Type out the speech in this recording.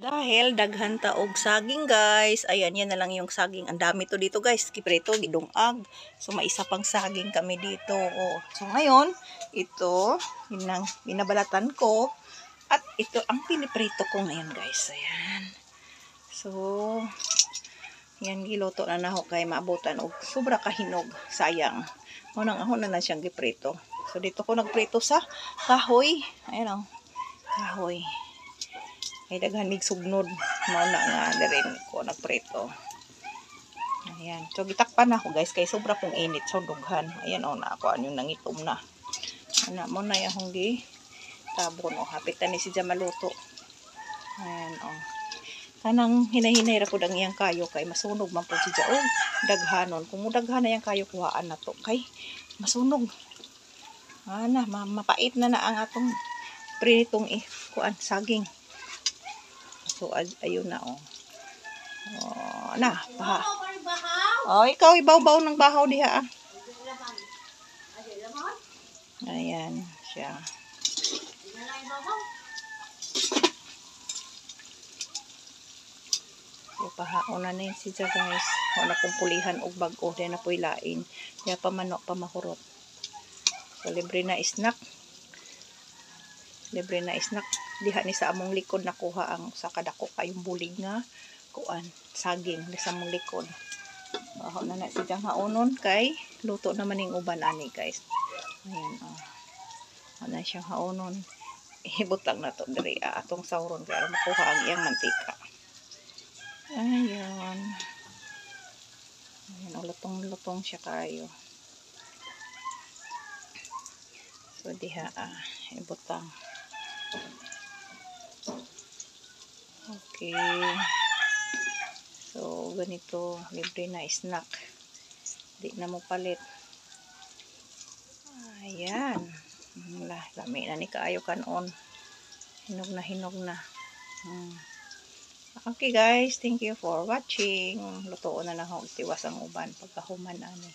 Dahil daghan ta og saging guys. Ayan, yan na lang yung saging. Ang dami to dito guys. Kipreto, gidungag. So may isa pang saging kami dito. Oh. So ngayon, ito, yun binabalatan ko. At ito ang piniprito ko ngayon guys. Ayan. So, yan giluto na naho kay maabutan og sobra kahinog. Sayang. Munang ahon na siyang giprito. So dito ko nagprito sa kahoy. Ayan o. Kahoy. Ay daghan mig sugnod mao na nga diren ko nagprito. Ayan, so gitakpan na ako guys kay sobra pong init so dughan. Ayan oh, na ako ano nangitom na. Ana mo na yung gi tabon oh, hapit na ni si maluto. Ayan oh. Kanang hinahinay ra pud ang iyang kayo kay masunog man pud si oh, daghanon. Kung mudaghan na yang kayo kuhaan na to kay masunog. Ana mapait na ang atong pritong kuan saging. So, ayun na, oh. Oh, na, baha. Oh, ikaw, ibaw-baw ng bahaw diha, ah. Ayan, siya. So, pahaon na yun siya, guys. Wala kong pulihan o bag-o. Diyan na po'y lain. Diya pa manok, pa mahurot. So, libre na snack. Libre na snack. Diha ni sa among likod nakuha ang sa kadako kayong bulig nga kuan saging ni sa among likod. Baho na si siyang haonon kay luto naman ning uban ani guys. Ayan oh. Ana siyang haonon. Ibot lang na to diri atong sauron kay makuha ang iyang mantika. Ayan. Ayan lutong-lutong siya kayo. So diha ibot lang. Okay. So, ganito. Libre na snack. Di na mo palit. Ayan. Lami na ni kaayo kanon. Hinog na. Okay guys. Thank you for watching. Lutoon na lang ako. Tiwas ang uban. Pagkahuman ani.